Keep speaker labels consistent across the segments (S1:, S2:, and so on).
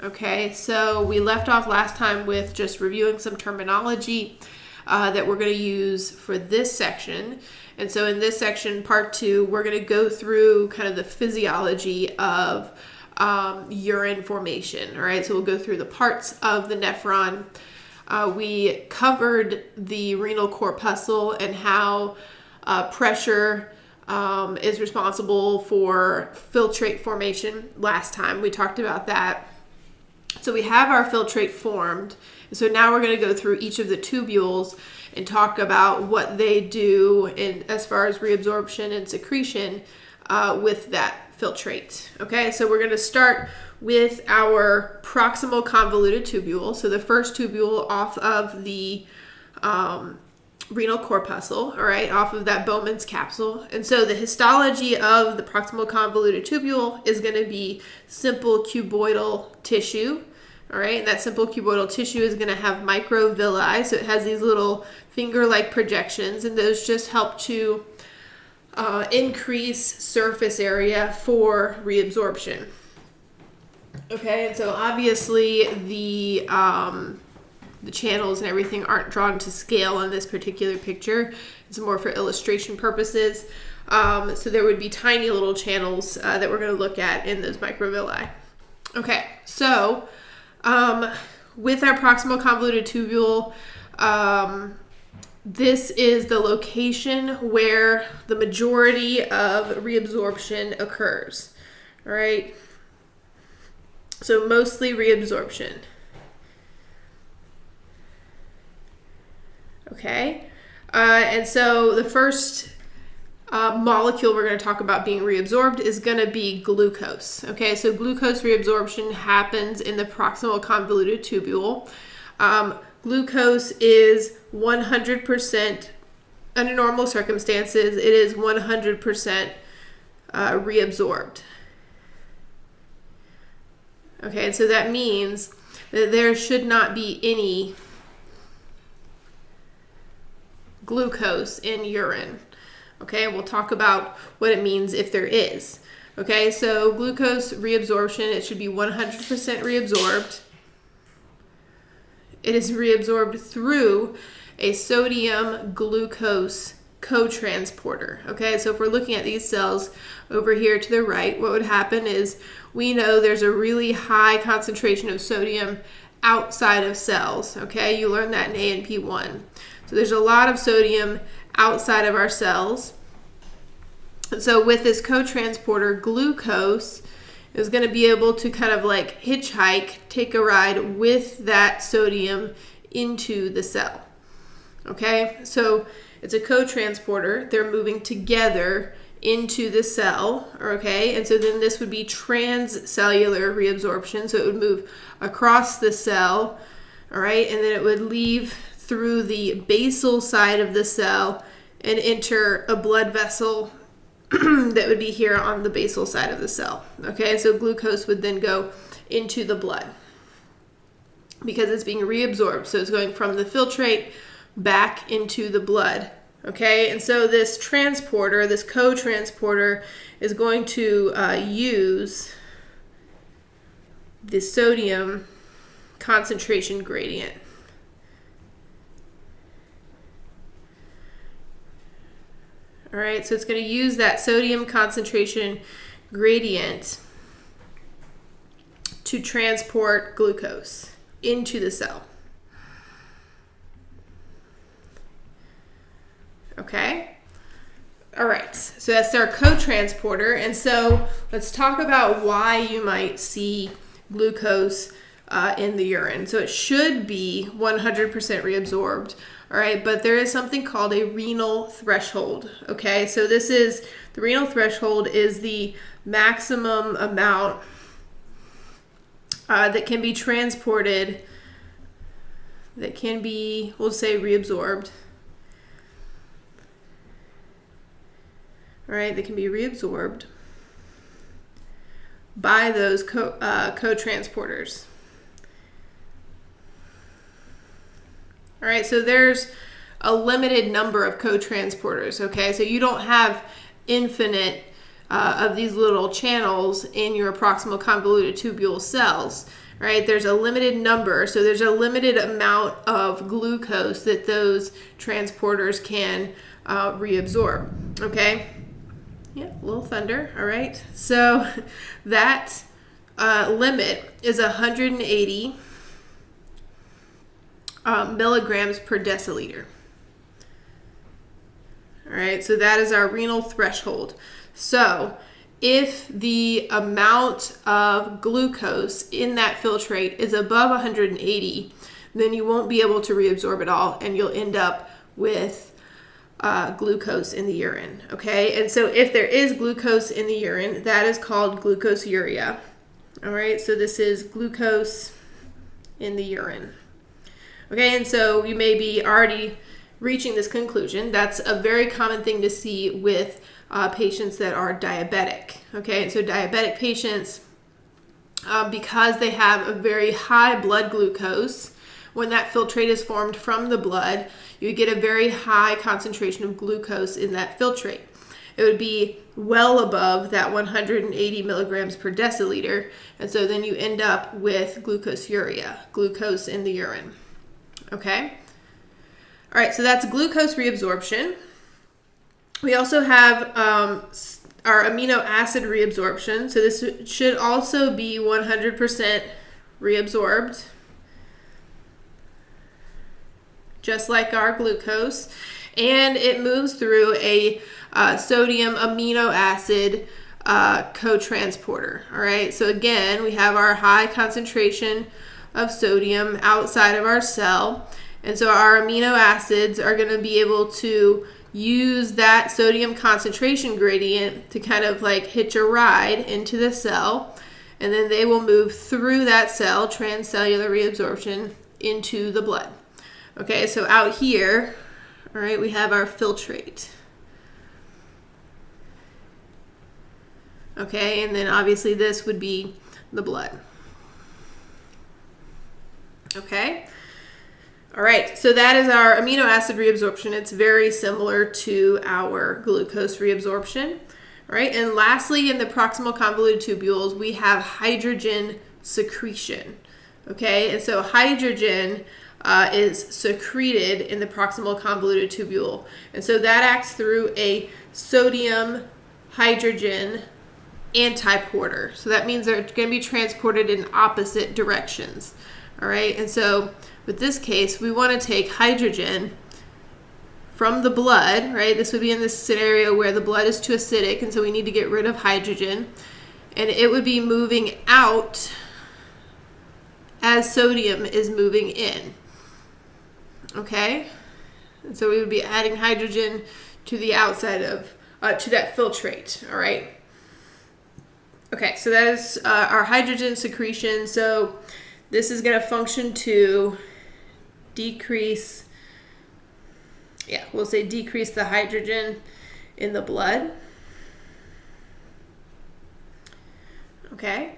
S1: Okay, so we left off last time with just reviewing some terminology that we're going to use for this section. And so in this section, part 2, we're going to go through kind of the physiology of urine formation. All right, so we'll go through the parts of the nephron. We covered the renal corpuscle and how pressure is responsible for filtrate formation last time. We talked about that. So we have our filtrate formed. So now we're going to go through each of the tubules and talk about what they do in as far as reabsorption and secretion with that filtrate. Okay, so we're going to start with our proximal convoluted tubule. So the first tubule off of the renal corpuscle, all right, off of that Bowman's capsule. And so the histology of the proximal convoluted tubule is going to be simple cuboidal tissue, all right, and that simple cuboidal tissue is going to have microvilli, so it has these little finger-like projections, and those just help to increase surface area for reabsorption. Okay, and so obviously the channels and everything aren't drawn to scale on this particular picture. It's more for illustration purposes. So there would be tiny little channels that we're going to look at in those microvilli. Okay, so with our proximal convoluted tubule, this is the location where the majority of reabsorption occurs. All right, so mostly reabsorption. Okay, and so the first molecule we're going to talk about being reabsorbed is going to be glucose. Okay, so glucose reabsorption happens in the proximal convoluted tubule. Glucose is 100%, under normal circumstances, it is 100% reabsorbed. Okay, and so that means that there should not be any glucose in urine. Okay, we'll talk about what it means if there is. Okay, so glucose reabsorption, it should be 100% reabsorbed. It is reabsorbed through a sodium glucose cotransporter. Okay, so if we're looking at these cells over here to the right, what would happen is we know there's a really high concentration of sodium outside of cells. Okay, you learned that in A&P 1. So there's a lot of sodium outside of our cells. And so with this cotransporter, glucose is going to be able to kind of like hitchhike, take a ride with that sodium into the cell. Okay, so it's a cotransporter. They're moving together into the cell, okay? And so then this would be transcellular reabsorption. So it would move across the cell, all right? And then it would leave through the basal side of the cell and enter a blood vessel that would be here on the basal side of the cell. Okay, so glucose would then go into the blood because it's being reabsorbed. So it's going from the filtrate back into the blood. Okay, and so this transporter, this cotransporter, is going to use the sodium concentration gradient. All right, so it's going to use that sodium concentration gradient to transport glucose into the cell. Okay, all right, so that's our cotransporter. And so let's talk about why you might see glucose in the urine. So it should be 100% reabsorbed. All right, but there is something called a renal threshold. Okay, so this is the renal threshold is the maximum amount that can be transported, that can be, we'll say, reabsorbed. All right, that can be reabsorbed by those cotransporters. All right, so there's a limited number of cotransporters, okay? So you don't have infinite of these little channels in your proximal convoluted tubule cells, right? There's a limited number, so there's a limited amount of glucose that those transporters can reabsorb, okay? Yeah, a little thunder, all right? So that limit is 180 milligrams per deciliter. All right, so that is our renal threshold. So if the amount of glucose in that filtrate is above 180, then you won't be able to reabsorb it all, and you'll end up with glucose in the urine, okay? And so if there is glucose in the urine, that is called glucoseuria. All right, so this is glucose in the urine. Okay, and so you may be already reaching this conclusion. That's a very common thing to see with patients that are diabetic. Okay, and so diabetic patients, because they have a very high blood glucose, when that filtrate is formed from the blood, you get a very high concentration of glucose in that filtrate. It would be well above that 180 milligrams per deciliter, and so then you end up with glucoseuria, glucose in the urine. Okay? All right, so that's glucose reabsorption. We also have our amino acid reabsorption. So this should also be 100% reabsorbed, just like our glucose. And it moves through a sodium amino acid cotransporter. All right, so again, we have our high concentration of sodium outside of our cell. And so our amino acids are going to be able to use that sodium concentration gradient to kind of like hitch a ride into the cell. And then they will move through that cell, transcellular reabsorption, into the blood. Okay, so out here, all right, we have our filtrate. Okay, and then obviously this would be the blood. Okay. All right, so that is our amino acid reabsorption. It's very similar to our glucose reabsorption. All right, and lastly, in the proximal convoluted tubules, we have hydrogen secretion. Okay, and so hydrogen is secreted in the proximal convoluted tubule. And so that acts through a sodium hydrogen antiporter. So that means they're going to be transported in opposite directions. All right, and so with this case, we want to take hydrogen from the blood, right? This would be in this scenario where the blood is too acidic, and so we need to get rid of hydrogen. And it would be moving out as sodium is moving in. Okay? And so we would be adding hydrogen to the outside of, to that filtrate, all right? Okay, so that is our hydrogen secretion. So this is going to function to decrease, we'll say decrease the hydrogen in the blood. Okay,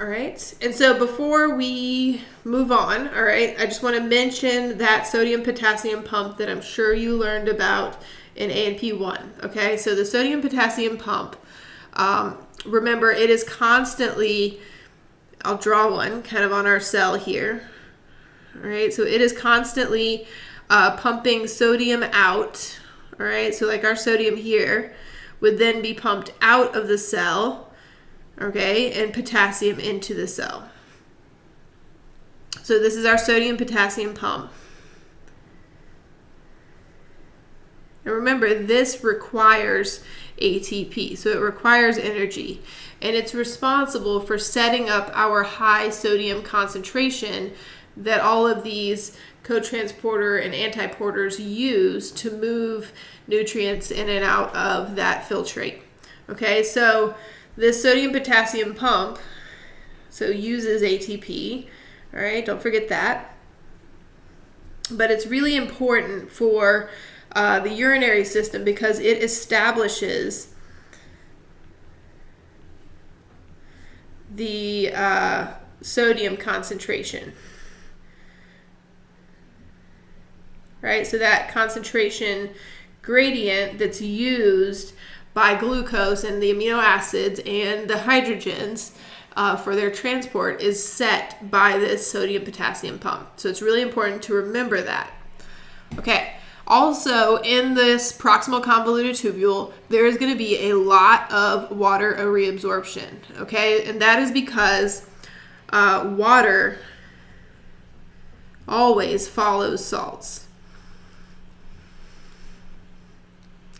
S1: all right. And so before we move on, all right, I just want to mention that sodium-potassium pump that I'm sure you learned about in A&P 1. Okay, so the sodium-potassium pump, remember, it is constantly, I'll draw one kind of on our cell here. All right, so it is constantly pumping sodium out. All right, so like our sodium here would then be pumped out of the cell, okay, and potassium into the cell. So this is our sodium-potassium pump. And remember, this requires ATP, so it requires energy. And it's responsible for setting up our high sodium concentration that all of these cotransporter and antiporters use to move nutrients in and out of that filtrate. Okay, so this sodium-potassium pump uses ATP. All right, don't forget that. But it's really important for the urinary system because it establishes the sodium concentration. Right, so that concentration gradient that's used by glucose and the amino acids and the hydrogens for their transport is set by this sodium-potassium pump. So it's really important to remember that. Okay. Also, in this proximal convoluted tubule, there is going to be a lot of water reabsorption, okay? And that is because water always follows salts.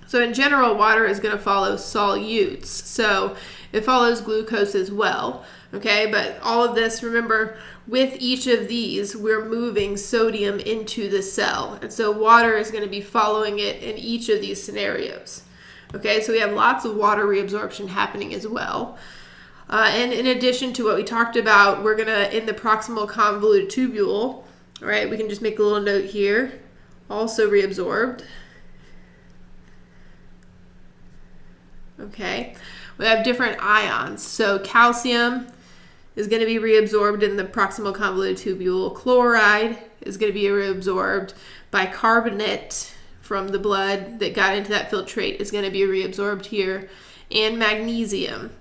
S1: So in general, water is going to follow solutes. So it follows glucose as well, okay? But all of this, remember, with each of these, we're moving sodium into the cell. And so water is going to be following it in each of these scenarios. Okay, so we have lots of water reabsorption happening as well. And in addition to what we talked about, we're going to, in the proximal convoluted tubule, all right, we can just make a little note here, also reabsorbed. Okay, we have different ions. So calcium is going to be reabsorbed in the proximal convoluted tubule. Chloride is going to be reabsorbed. Bicarbonate from the blood that got into that filtrate is going to be reabsorbed here. And magnesium.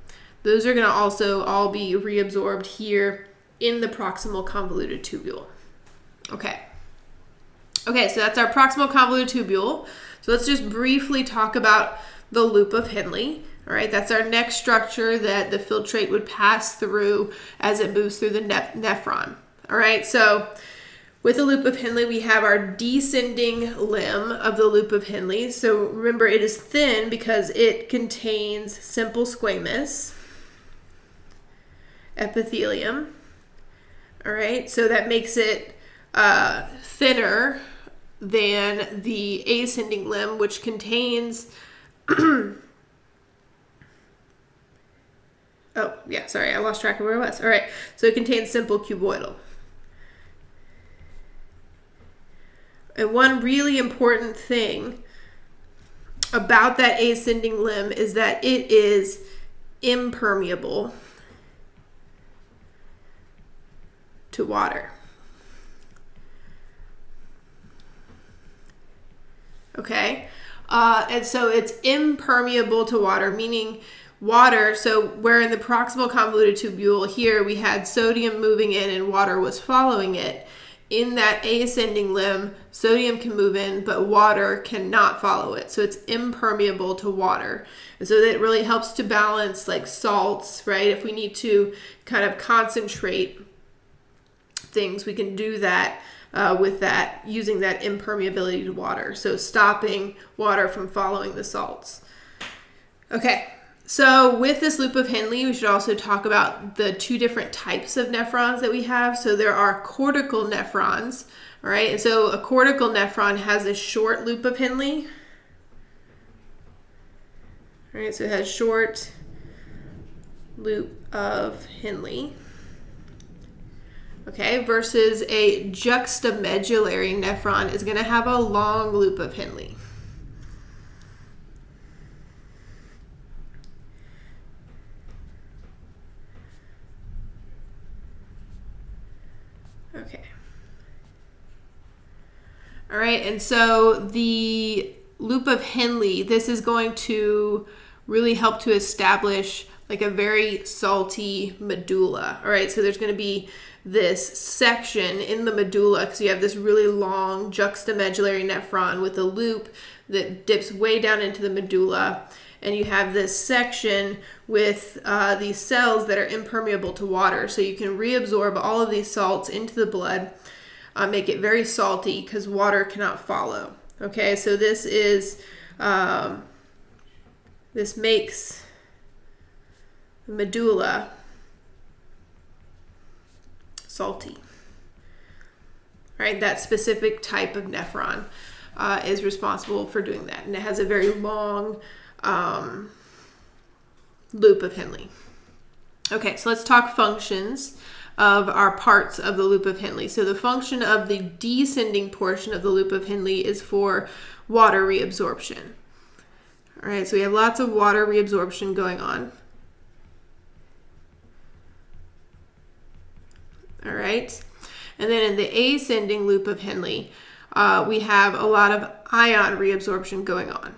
S1: Those are going to also all be reabsorbed here in the proximal convoluted tubule. Okay. Okay, so that's our proximal convoluted tubule. So let's just briefly talk about the loop of Henle. All right, that's our next structure that the filtrate would pass through as it moves through the nephron. All right, so with the loop of Henle, we have our descending limb of the loop of Henle. So remember, it is thin because it contains simple squamous epithelium. All right, so that makes it thinner than the ascending limb, which contains oh, yeah, sorry, I lost track of where I was. All right, so it contains simple cuboidal. And one really important thing about that ascending limb is that it is impermeable to water. Okay, and so it's impermeable to water, meaning water, so where in the proximal convoluted tubule here we had sodium moving in and water was following it, in that ascending limb, sodium can move in, but water cannot follow it. So it's impermeable to water. And so that really helps to balance like salts, right? If we need to kind of concentrate things, we can do that with that, using that impermeability to water. So stopping water from following the salts. Okay. So with this loop of Henle, we should also talk about the two different types of nephrons that we have. So there are cortical nephrons, all right? And so a cortical nephron has a short loop of Henle. All right, so it has short loop of Henle. Okay, versus a juxtamedullary nephron is going to have a long loop of Henle. Okay. All right, and so the loop of Henle, this is going to really help to establish like a very salty medulla. All right, so there's going to be this section in the medulla because you have this really long juxtamedullary nephron with a loop that dips way down into the medulla. And you have this section with these cells that are impermeable to water. So you can reabsorb all of these salts into the blood, make it very salty because water cannot follow. Okay, so this is, this makes the medulla salty. Right, that specific type of nephron is responsible for doing that. And it has a very long loop of Henle. Okay, so let's talk functions of our parts of the loop of Henle. So the function of the descending portion of the loop of Henle is for water reabsorption. All right, so we have lots of water reabsorption going on. All right, and then in the ascending loop of Henle, we have a lot of ion reabsorption going on.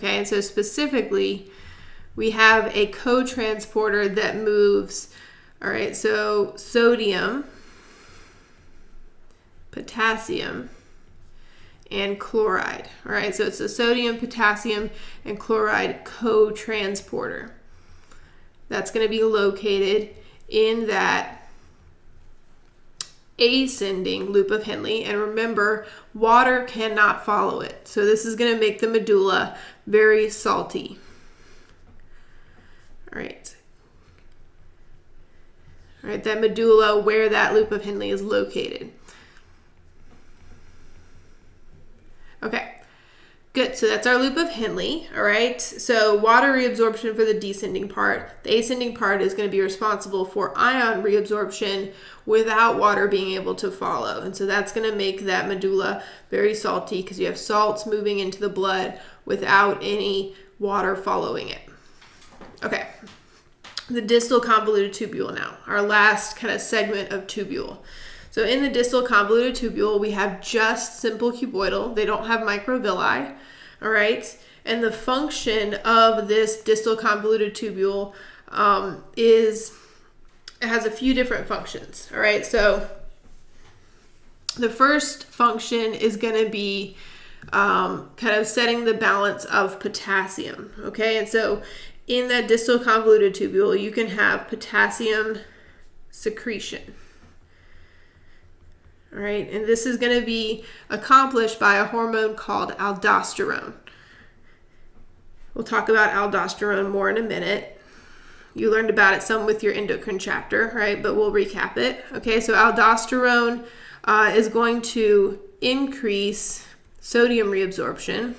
S1: Okay, and so specifically, we have a cotransporter that moves, all right, so sodium, potassium, and chloride. All right, so it's a sodium, potassium, and chloride cotransporter. That's going to be located in that ascending loop of Henle. And remember, water cannot follow it. So this is going to make the medulla very salty. All right. All right, that medulla where that loop of Henle is located. Okay, good. So that's our loop of Henle. All right. So water reabsorption for the descending part. The ascending part is going to be responsible for ion reabsorption without water being able to follow. And so that's going to make that medulla very salty because you have salts moving into the blood without any water following it. Okay. The distal convoluted tubule now, our last kind of segment of tubule. So in the distal convoluted tubule, we have just simple cuboidal. They don't have microvilli, all right? And the function of this distal convoluted tubule it has a few different functions, all right? So the first function is going to be kind of setting the balance of potassium, okay? And so in that distal convoluted tubule, you can have potassium secretion. All right, and this is going to be accomplished by a hormone called aldosterone. We'll talk about aldosterone more in a minute. You learned about it some with your endocrine chapter, right? But we'll recap it. Okay, so aldosterone is going to increase sodium reabsorption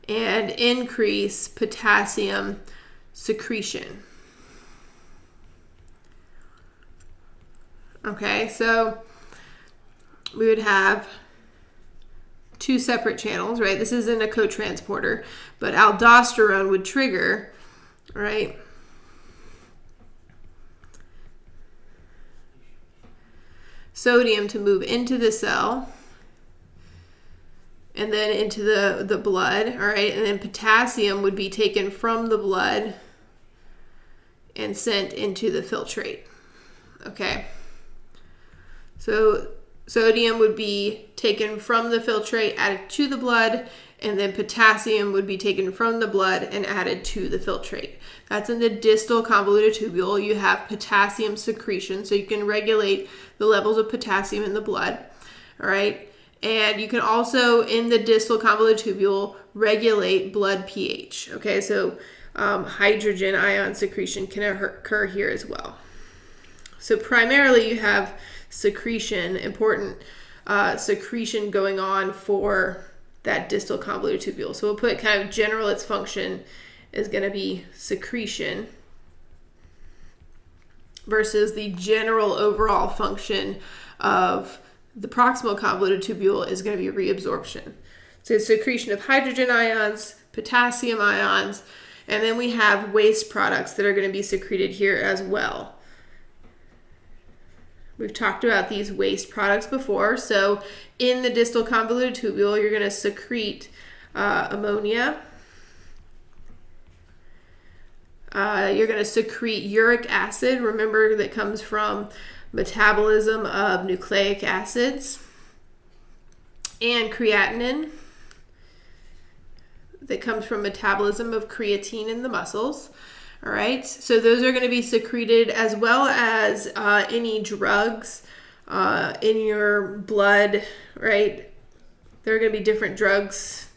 S1: and increase potassium secretion. Okay, so we would have two separate channels, right? This isn't a cotransporter, but aldosterone would trigger, right? Sodium to move into the cell and then into the blood, all right? And then potassium would be taken from the blood and sent into the filtrate, okay? So sodium would be taken from the filtrate, added to the blood, and then potassium would be taken from the blood and added to the filtrate. That's in the distal convoluted tubule. You have potassium secretion, so you can regulate the levels of potassium in the blood, all right? And you can also, in the distal convoluted tubule, regulate blood pH, okay? So hydrogen ion secretion can occur here as well. So primarily you have secretion, important secretion going on for that distal convoluted tubule. So we'll put kind of general, its function is going to be secretion versus the general overall function of the proximal convoluted tubule is going to be reabsorption. So it's secretion of hydrogen ions, potassium ions, and then we have waste products that are going to be secreted here as well. We've talked about these waste products before. So in the distal convoluted tubule, you're going to secrete ammonia. You're going to secrete uric acid. Remember, that comes from metabolism of nucleic acids. And creatinine. That comes from metabolism of creatine in the muscles. All right, so those are going to be secreted, as well as any drugs in your blood, right? There are going to be different drugs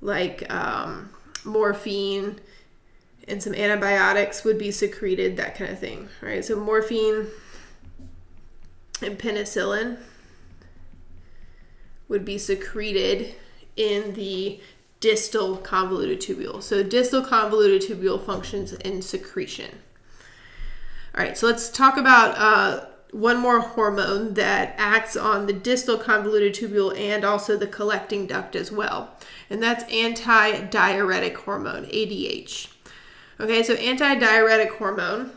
S1: like morphine and some antibiotics would be secreted, that kind of thing, right? So morphine and penicillin would be secreted in the distal convoluted tubule. So distal convoluted tubule functions in secretion. All right, so let's talk about one more hormone that acts on the distal convoluted tubule and also the collecting duct as well. And that's antidiuretic hormone, ADH. Okay, so antidiuretic hormone.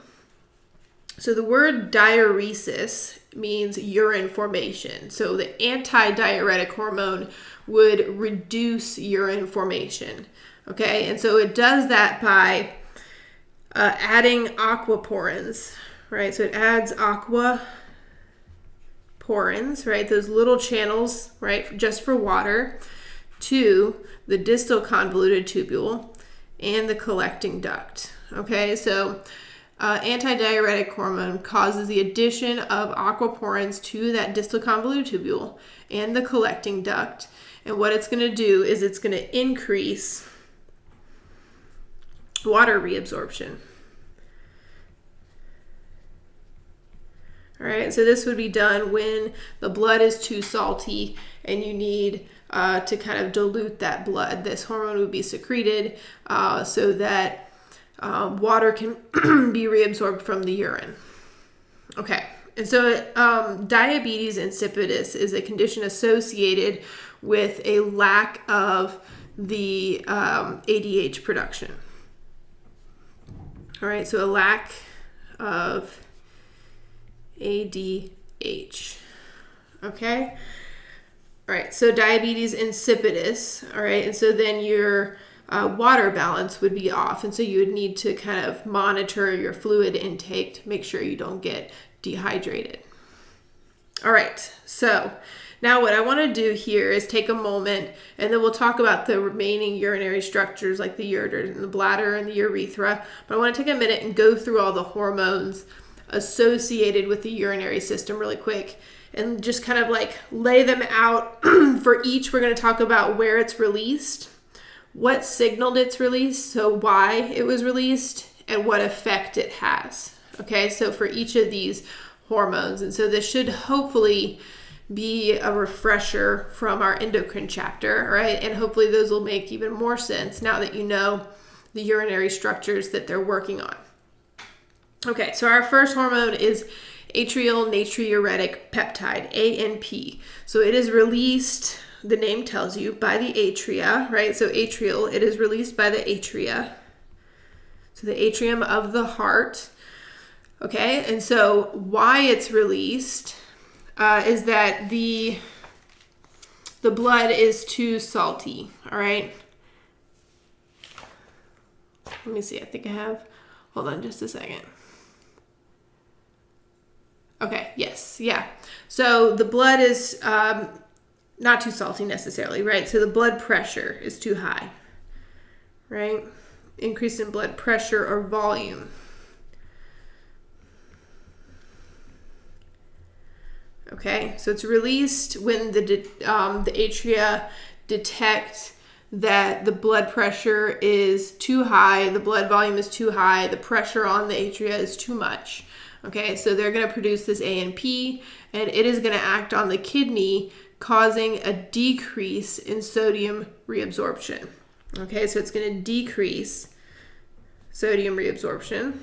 S1: So the word diuresis means urine formation. So the antidiuretic hormone would reduce urine formation. Okay, and so it does that by adding aquaporins, right? So it adds aquaporins, right? Those little channels, right, just for water, to the distal convoluted tubule and the collecting duct. Okay, so antidiuretic hormone causes the addition of aquaporins to that distal convoluted tubule and the collecting duct. And what it's going to do is it's going to increase water reabsorption. All right, so this would be done when the blood is too salty and you need to kind of dilute that blood. This hormone would be secreted so that water can be reabsorbed from the urine. Okay, and so diabetes insipidus is a condition associated with a lack of the ADH production. All right, so a lack of ADH. Okay, all right, so diabetes insipidus. All right, and so then your water balance would be off, and so you would need to kind of monitor your fluid intake to make sure you don't get dehydrated. All right, so now what I want to do here is take a moment, and then we'll talk about the remaining urinary structures like the ureter and the bladder and the urethra. But I want to take a minute and go through all the hormones associated with the urinary system really quick and just kind of like lay them out. For each, we're going to talk about where it's released, what signaled its release, so why it was released, and what effect it has. Okay, so for each of these hormones. And so this should hopefully be a refresher from our endocrine chapter, right? And hopefully those will make even more sense now that you know the urinary structures that they're working on. Okay, so our first hormone is atrial natriuretic peptide, ANP. So it is released, the name tells you, by the atria, right? So atrial, it is released by the atria. So the atrium of the heart. Okay, and so why it's released is that the blood is too salty, all right? Let me see, I think I have, hold on just a second. Okay, yes, yeah. So the blood is not too salty necessarily, right? So the blood pressure is too high, right? Increase in blood pressure or volume. Okay, so it's released when the atria detect that the blood pressure is too high, the blood volume is too high, the pressure on the atria is too much. Okay, so they're going to produce this ANP, and it is going to act on the kidney, causing a decrease in sodium reabsorption. Okay, so it's going to decrease sodium reabsorption.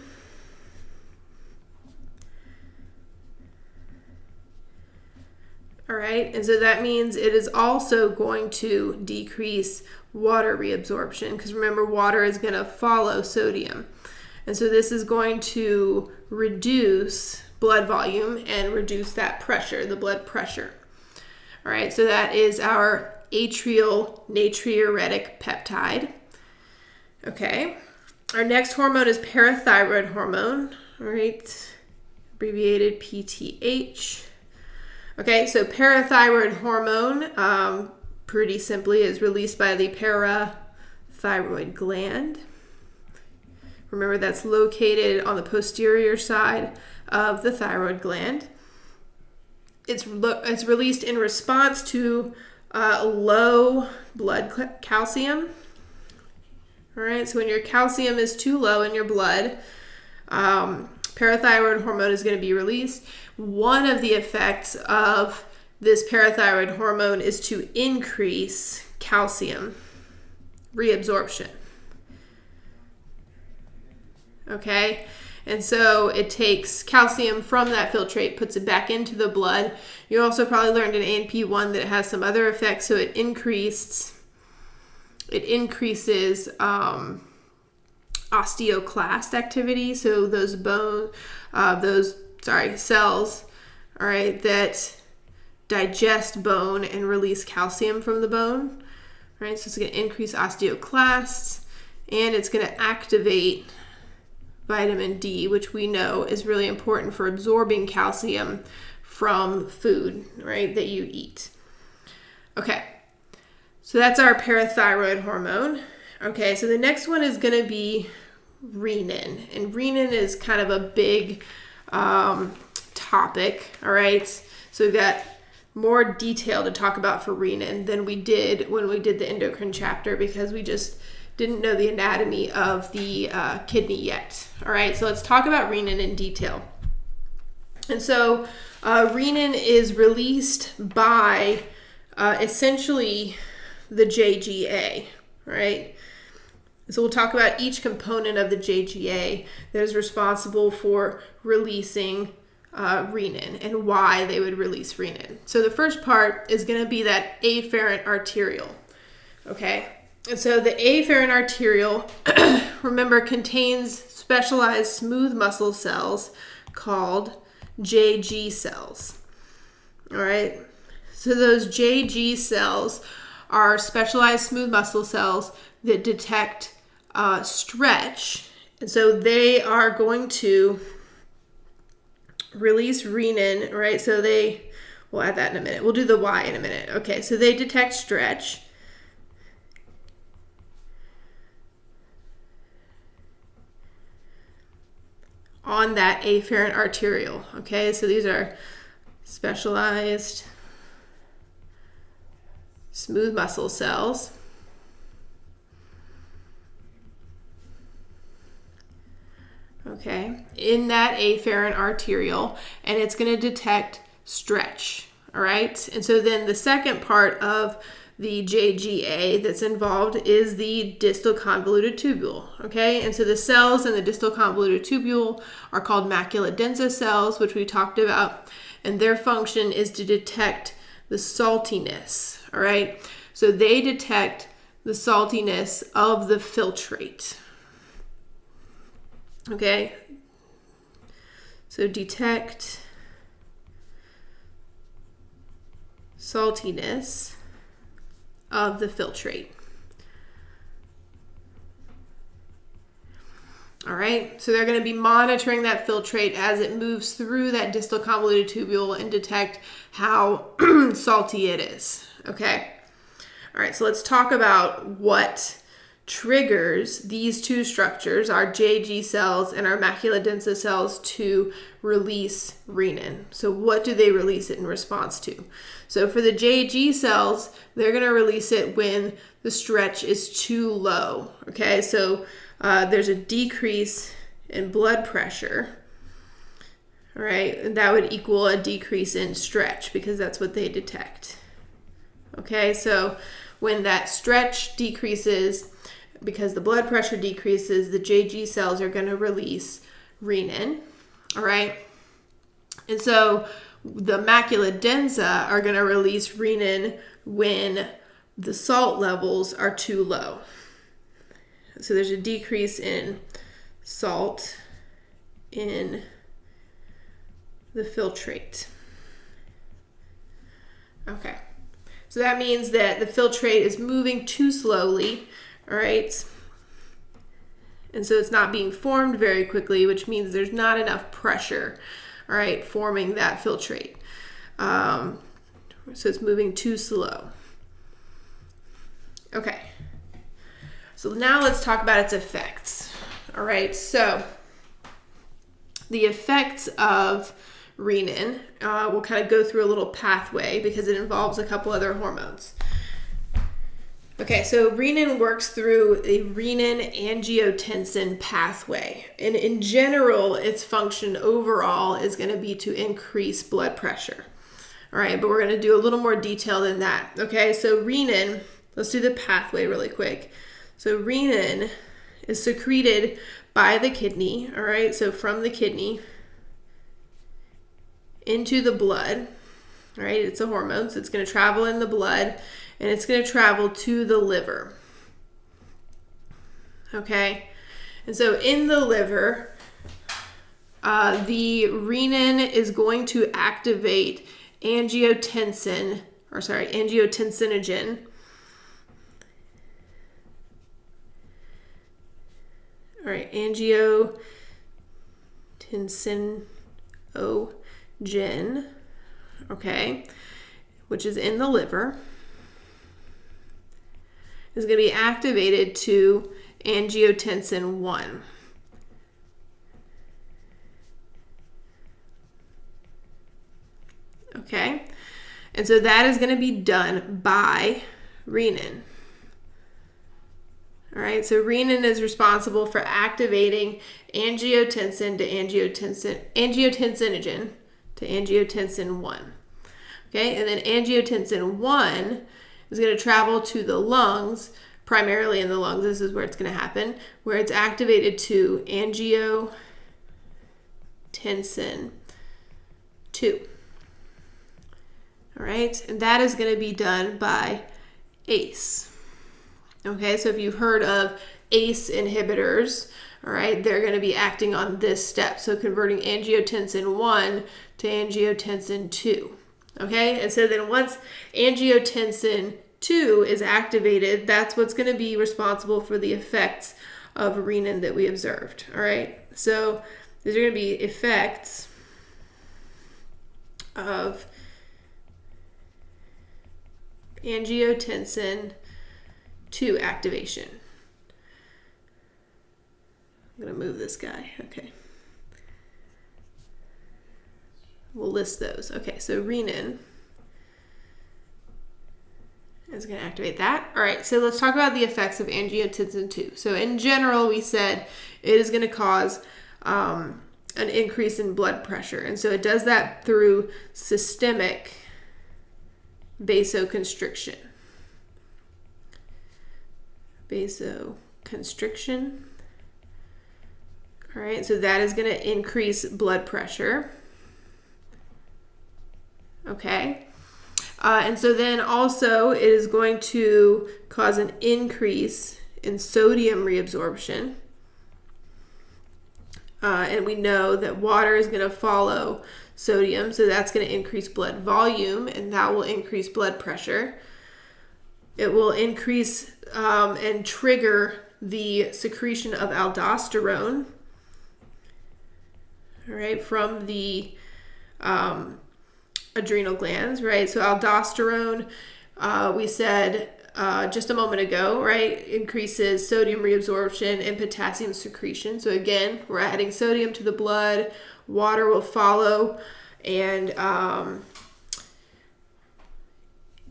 S1: All right, and so that means it is also going to decrease water reabsorption, because remember, water is going to follow sodium. And so this is going to reduce blood volume and reduce that pressure, the blood pressure. All right, so that is our atrial natriuretic peptide. Okay, our next hormone is parathyroid hormone, all right, abbreviated PTH. Okay, so parathyroid hormone, pretty simply, is released by the parathyroid gland. Remember, that's located on the posterior side of the thyroid gland. It's released in response to low blood calcium. All right, so when your calcium is too low in your blood, parathyroid hormone is going to be released. One of the effects of this parathyroid hormone is to increase calcium reabsorption. Okay, and so it takes calcium from that filtrate, puts it back into the blood. You also probably learned in ANP1 that it has some other effects. So it increases osteoclast activity. So those cells, all right, that digest bone and release calcium from the bone, right? So it's going to increase osteoclasts, and it's going to activate vitamin D, which we know is really important for absorbing calcium from food, right, that you eat. Okay, so that's our parathyroid hormone. Okay, so the next one is going to be renin, and renin is kind of a big topic, all right? So we've got more detail to talk about for renin than we did when we did the endocrine chapter, because we just didn't know the anatomy of the kidney yet. All right, so let's talk about renin in detail. And so renin is released by essentially the JGA, right? So we'll talk about each component of the JGA that is responsible for releasing renin and why they would release renin. So the first part is going to be that afferent arteriole, okay? And so the afferent arteriole, remember, contains specialized smooth muscle cells called JG cells. All right. So those JG cells are specialized smooth muscle cells that detect stretch. And so they are going to release renin, right? So we'll add that in a minute. We'll do the Y in a minute. Okay. So they detect stretch. On that afferent arteriole, okay? So these are specialized smooth muscle cells. Okay, in that afferent arteriole, and it's going to detect stretch, all right? And so then the second part of the JGA that's involved is the distal convoluted tubule, okay? And so the cells in the distal convoluted tubule are called macula densa cells, which we talked about, and their function is to detect the saltiness, all right? So they detect the saltiness of the filtrate, okay? So detect saltiness of the filtrate. All right, so they're going to be monitoring that filtrate as it moves through that distal convoluted tubule and detect how salty it is. Okay, all right, so let's talk about what triggers these two structures, our JG cells and our macula densa cells, to release renin. So what do they release it in response to? So for the JG cells, they're going to release it when the stretch is too low, okay? So there's a decrease in blood pressure, all right? And that would equal a decrease in stretch because that's what they detect, okay? So when that stretch decreases, because the blood pressure decreases, the JG cells are going to release renin, all right? And so the macula densa are going to release renin when the salt levels are too low. So there's a decrease in salt in the filtrate. Okay, so that means that the filtrate is moving too slowly, all right? And so it's not being formed very quickly, which means there's not enough pressure, all right, forming that filtrate. So it's moving too slow. Okay. So now let's talk about its effects. All right, so the effects of renin, we'll kind of go through a little pathway because it involves a couple other hormones. Okay, so renin works through a renin-angiotensin pathway. And in general, its function overall is going to be to increase blood pressure. All right, but we're going to do a little more detail than that. Okay, so renin, let's do the pathway really quick. So renin is secreted by the kidney, all right? So from the kidney into the blood, all right? It's a hormone, so it's going to travel in the blood, and it's going to travel to the liver, okay? And so in the liver, the renin is going to activate angiotensinogen. All right, angiotensinogen, okay, which is in the liver, is going to be activated to angiotensin 1. Okay, and so that is going to be done by renin. All right, so renin is responsible for activating angiotensin to angiotensinogen to angiotensin 1. Okay, and then angiotensin 1 is going to travel to the lungs, primarily in the lungs. This is where it's going to happen, where it's activated to angiotensin 2. All right, and that is going to be done by ACE. Okay, so if you've heard of ACE inhibitors, all right, they're going to be acting on this step, so converting angiotensin 1 to angiotensin 2. Okay, and so then once angiotensin 2 is activated, that's what's going to be responsible for the effects of renin that we observed. All right, so these are going to be effects of angiotensin 2 activation. I'm going to move this guy. Okay. We'll list those. Okay, so renin is going to activate that. All right, so let's talk about the effects of angiotensin 2. So in general, we said it is going to cause an increase in blood pressure. And so it does that through systemic vasoconstriction. Vasoconstriction. All right, so that is going to increase blood pressure. Okay. And so then also it is going to cause an increase in sodium reabsorption. And we know that water is going to follow sodium, so that's going to increase blood volume, and that will increase blood pressure. It will increase and trigger the secretion of aldosterone, all right, from the adrenal glands, right? So aldosterone, we said just a moment ago, right, increases sodium reabsorption and potassium secretion. So again, we're adding sodium to the blood, water will follow, and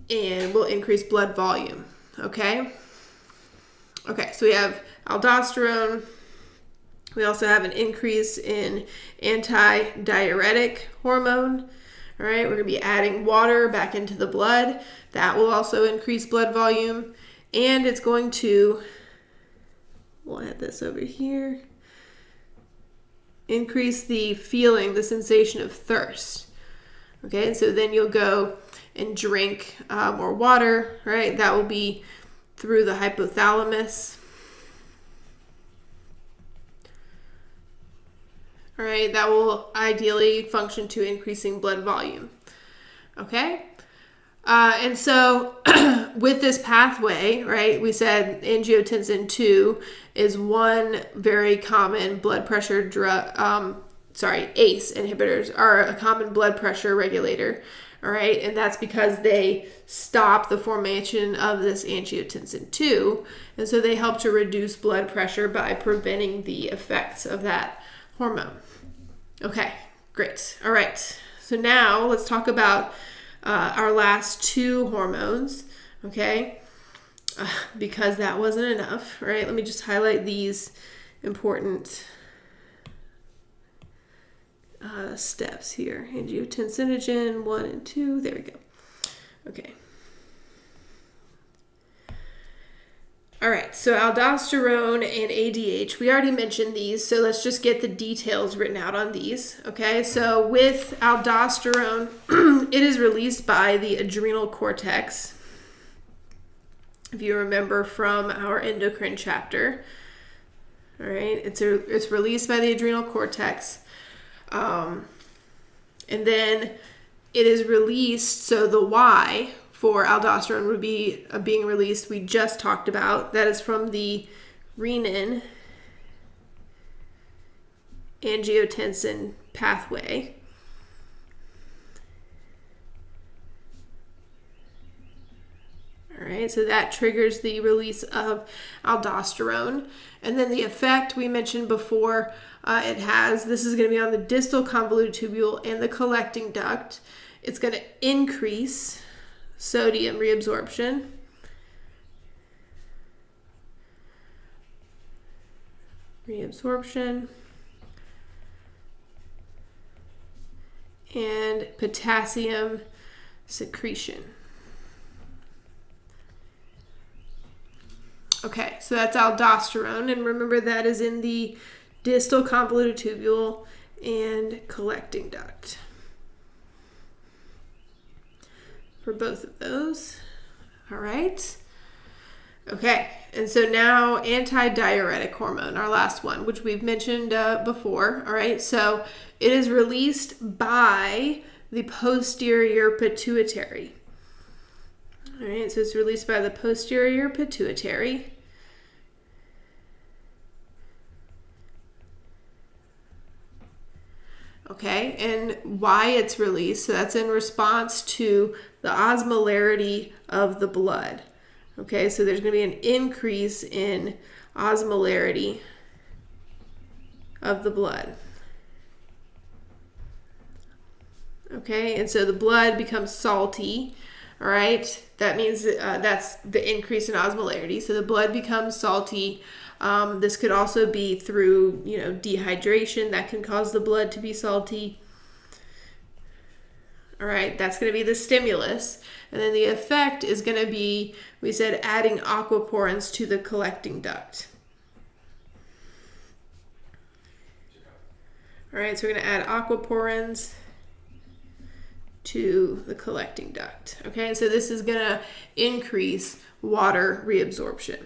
S1: will increase blood volume. Okay. Okay, so we have aldosterone. We also have an increase in antidiuretic hormone. All right, we're going to be adding water back into the blood. That will also increase blood volume. And it's going to, we'll add this over here, increase the feeling, the sensation of thirst. Okay, so then you'll go and drink more water, right? That will be through the hypothalamus. All right, that will ideally function to increasing blood volume. Okay, and so with this pathway, right, we said angiotensin 2 is one very common blood pressure drug. ACE inhibitors are a common blood pressure regulator. All right, and that's because they stop the formation of this angiotensin 2, and so they help to reduce blood pressure by preventing the effects of that hormone. Okay, great. All right, so now let's talk about our last two hormones, okay, because that wasn't enough, right? Let me just highlight these important steps here. Angiotensinogen 1 and 2. There we go. Okay. All right, so aldosterone and ADH, we already mentioned these, so let's just get the details written out on these, okay? So with aldosterone, it is released by the adrenal cortex, if you remember from our endocrine chapter. All right, it's released by the adrenal cortex. And then it is released, so the Y for aldosterone would be being released, we just talked about. That is from the renin angiotensin pathway. All right, so that triggers the release of aldosterone. And then the effect we mentioned before, this is going to be on the distal convoluted tubule and the collecting duct. It's going to increase sodium reabsorption. And potassium secretion. Okay, so that's aldosterone, and remember that is in the distal convoluted tubule and collecting duct for both of those. All right. Okay, and so now antidiuretic hormone, our last one, which we've mentioned before. All right, so it is released by the posterior pituitary. All right, so it's released by the posterior pituitary. Okay, and why it's released, so that's in response to the osmolarity of the blood. Okay, so there's going to be an increase in osmolarity of the blood. Okay, and so the blood becomes salty. All right, that means that's the increase in osmolarity. So the blood becomes salty. This could also be through, dehydration that can cause the blood to be salty. All right, that's going to be the stimulus. And then the effect is going to be, we said, adding aquaporins to the collecting duct. All right, so we're going to add aquaporins to the collecting duct. Okay, so this is going to increase water reabsorption.